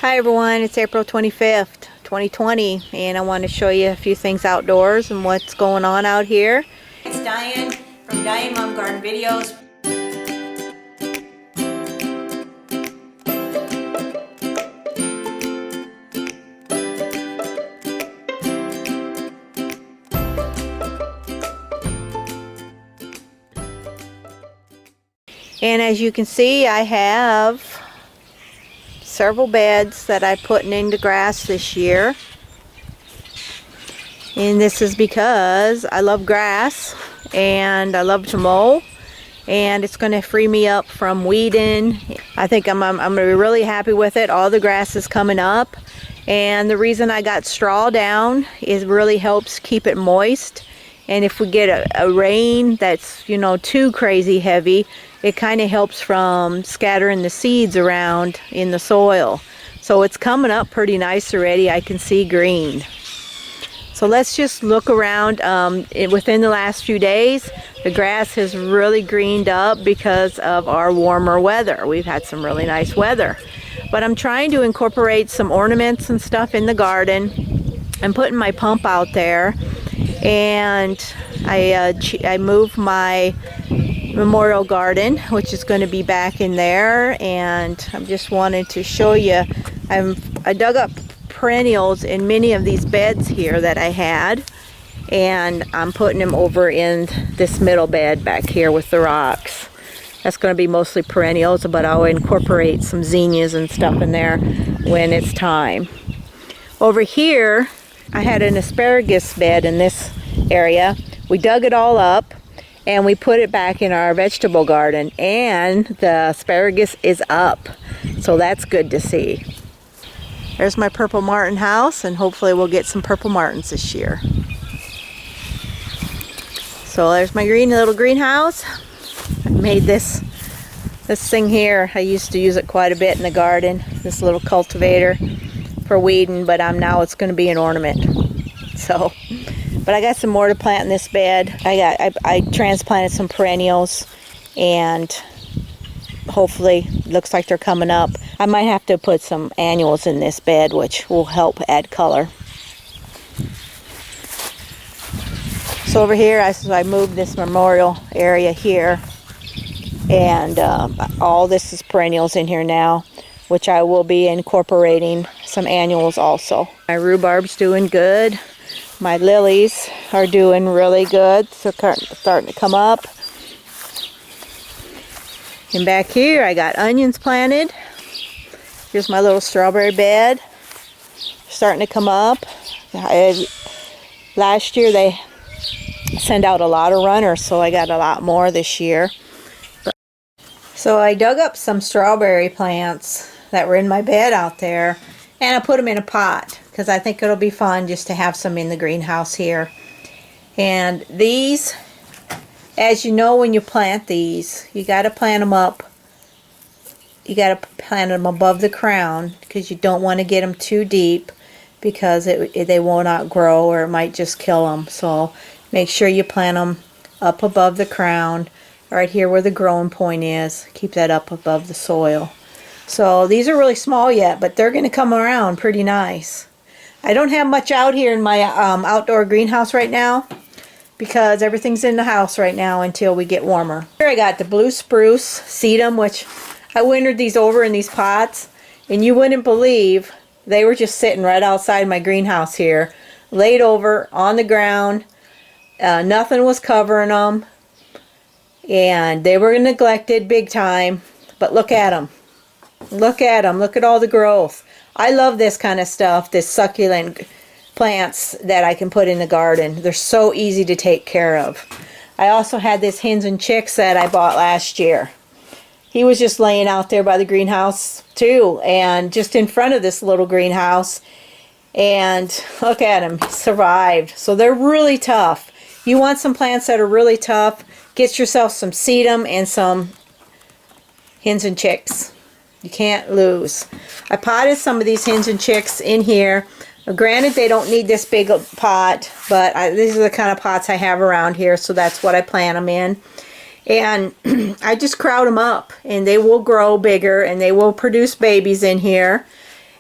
Hi everyone, it's April 25th, 2020, and I want to show you a few things outdoors and what's going on out here. It's Diane from Diane Mom Garden Videos. And as you can see, I have several beds that I'm putting into grass this year. And this is because I love grass and I love to mow, and it's going to free me up from weeding. I think I'm going to be really happy with it. All the grass is coming up, and the reason I got straw down is it really helps keep it moist. And if we get a rain that's, you know, too crazy heavy, it kind of helps from scattering the seeds around in the soil. So it's coming up pretty nice already. I can see green. So let's just look around. Within the last few days, the grass has really greened up because of our warmer weather. We've had some really nice weather. But I'm trying to incorporate some ornaments and stuff in the garden. I'm putting my pump out there, and I moved my memorial garden, which is going to be back in there, and I'm just wanted to show you. I dug up perennials in many of these beds here that I had, and I'm putting them over in this middle bed back here with the rocks. That's going to be mostly perennials, but I'll incorporate some zinnias and stuff in there when it's time. Over here, I had an asparagus bed in this area. We dug it all up and we put it back in our vegetable garden, and the asparagus is up, so that's good to see. There's my purple martin house, and hopefully we'll get some purple martins this year. So there's my little greenhouse. I made this thing here. I used to use it quite a bit in the garden, this little cultivator for weeding, but now it's going to be an ornament. So, but I got some more to plant in this bed. I transplanted some perennials, and hopefully looks like they're coming up. I might have to put some annuals in this bed, which will help add color. So over here, I moved this memorial area here, and all this is perennials in here now, which I will be incorporating some annuals also. My rhubarb's doing good. My lilies are doing really good, so starting to come up. And back here I got onions planted. Here's my little strawberry bed, starting to come up. Last year they sent out a lot of runners, so I got a lot more this year. So I dug up some strawberry plants that were in my bed out there, and I put them in a pot because I think it'll be fun just to have some in the greenhouse here. And these, as you know, when you plant these, you got to plant them up. You got to plant them above the crown because you don't want to get them too deep, because they will not grow, or it might just kill them. So make sure you plant them up above the crown, right here where the growing point is. Keep that up above the soil. So these are really small yet, but they're going to come around pretty nice. I don't have much out here in my outdoor greenhouse right now, because everything's in the house right now until we get warmer. Here I got the blue spruce sedum, which I wintered these over in these pots, and you wouldn't believe they were just sitting right outside my greenhouse here, laid over on the ground. Nothing was covering them, and they were neglected big time. But look at them. Look at them. Look at all the growth. I love this kind of stuff, this succulent plants that I can put in the garden. They're so easy to take care of. I also had this hens and chicks that I bought last year. He was just laying out there by the greenhouse too, and just in front of this little greenhouse. And look at him, he survived. So they're really tough. You want some plants that are really tough, get yourself some sedum and some hens and chicks. You can't lose. I potted some of these hens and chicks in here. Granted, they don't need this big pot, but these are the kind of pots I have around here, so that's what I plant them in. And I just crowd them up, and they will grow bigger, and they will produce babies in here.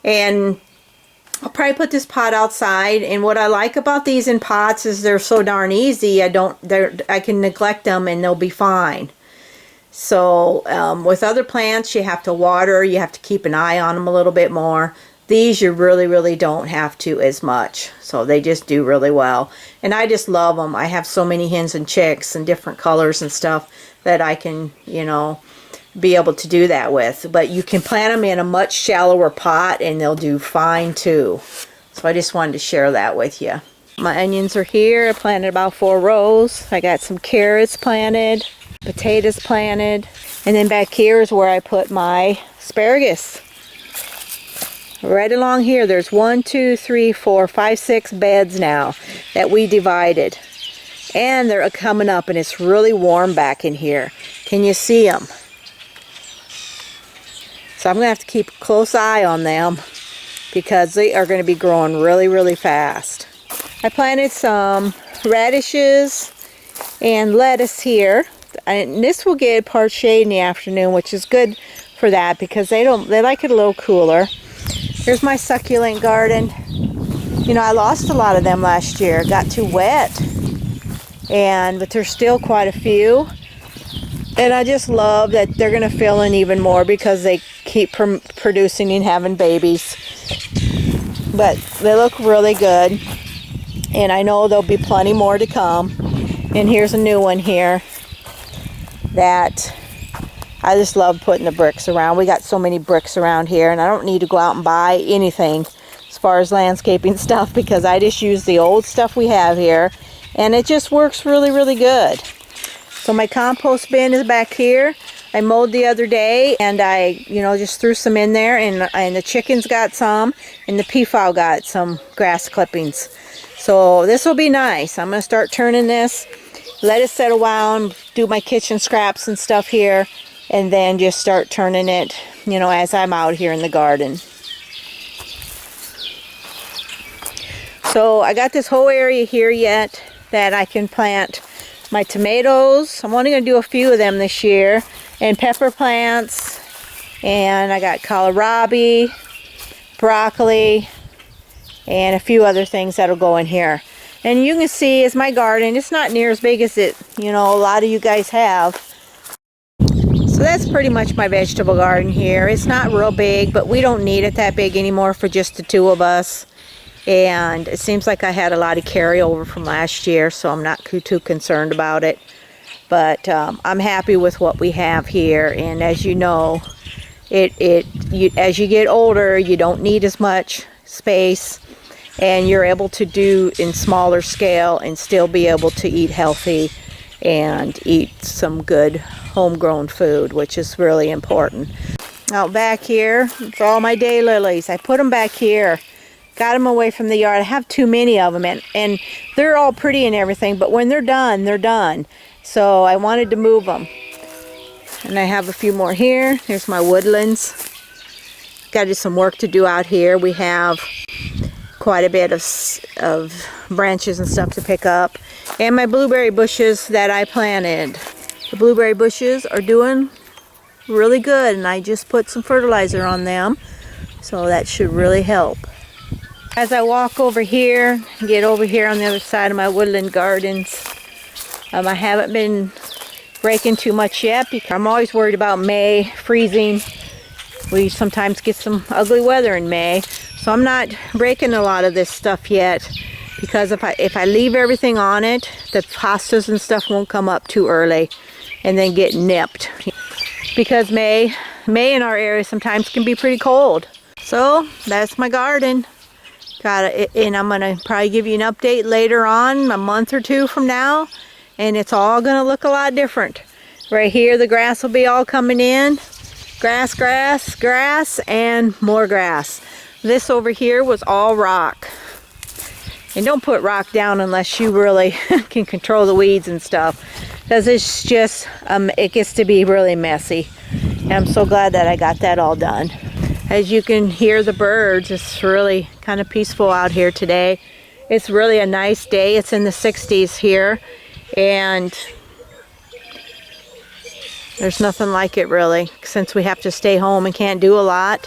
And I'll probably put this pot outside, and what I like about these in pots is they're so darn easy. I can neglect them and they'll be fine. So with other plants, you have to water, you have to keep an eye on them a little bit more. These you really don't have to as much. So they just do really well. And I just love them. I have so many hens and chicks and different colors and stuff that I can, you know, be able to do that with. But you can plant them in a much shallower pot and they'll do fine too. So I just wanted to share that with you. My onions are here. I planted about 4 rows. I got some carrots planted, potatoes planted, and then back here is where I put my asparagus. Right along here there's 1, 2, 3, 4, 5, 6 beds now that we divided. And they're coming up and it's really warm back in here. Can you see them? So I'm going to have to keep a close eye on them because they are going to be growing really fast. I planted some radishes and lettuce here. And this will get part shade in the afternoon, which is good for that because they like it a little cooler. Here's my succulent garden. You know, I lost a lot of them last year. It got too wet. But there's still quite a few. And I just love that they're going to fill in even more because they keep producing and having babies. But they look really good. And I know there'll be plenty more to come. And here's a new one here that I just love putting the bricks around. We got so many bricks around here and I don't need to go out and buy anything as far as landscaping stuff because I just use the old stuff we have here and it just works really good. So my compost bin is back here. I mowed the other day and I, you know, just threw some in there and the chickens got some and the peafowl got some grass clippings. So this will be nice. I'm going to start turning this, let it set a while and do my kitchen scraps and stuff here and then just start turning it, you know, as I'm out here in the garden. So I got this whole area here yet that I can plant my tomatoes. I'm only going to do a few of them this year. And pepper plants. And I got kohlrabi, broccoli, and a few other things that'll go in here. And you can see as my garden, it's not near as big as it, you know, a lot of you guys have. So that's pretty much my vegetable garden here. It's not real big, but we don't need it that big anymore for just the 2 of us. And it seems like I had a lot of carryover from last year, so I'm not too concerned about it. But I'm happy with what we have here. And as you know, as you get older, you don't need as much space. And you're able to do in smaller scale and still be able to eat healthy and eat some good homegrown food, which is really important. Out back here, it's all my daylilies. I put them back here. Got them away from the yard. I have too many of them, and they're all pretty and everything, but when they're done, they're done. So I wanted to move them. And I have a few more here. Here's my woodlands. Got some work to do out here. We have quite a bit of branches and stuff to pick up. And my blueberry bushes that I planted. The blueberry bushes are doing really good, and I just put some fertilizer on them. So that should really help. As I walk over here, get over here on the other side of my woodland gardens, I haven't been breaking too much yet because I'm always worried about May freezing. We sometimes get some ugly weather in May, so I'm not breaking a lot of this stuff yet because if I leave everything on it, the hostas and stuff won't come up too early and then get nipped. Because May in our area sometimes can be pretty cold. So that's my garden. And I'm going to probably give you an update later on, a month or 2 from now, and it's all going to look a lot different. Right here, the grass will be all coming in. Grass, and more grass. This over here was all rock. And don't put rock down unless you really can control the weeds and stuff, because it's just, it gets to be really messy. And I'm so glad that I got that all done. As you can hear the birds, it's really kind of peaceful out here today. It's really a nice day. It's in the 60s here, and there's nothing like it really. Since we have to stay home and can't do a lot,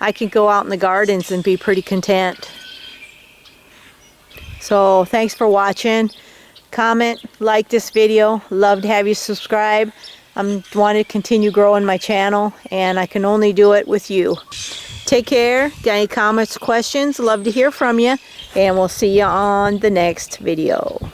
I can go out in the gardens and be pretty content. So thanks for watching. Comment, like this video. Love to have you subscribe. I want to continue growing my channel, and I can only do it with you. Take care. Got any comments, questions? Love to hear from you. And we'll see you on the next video.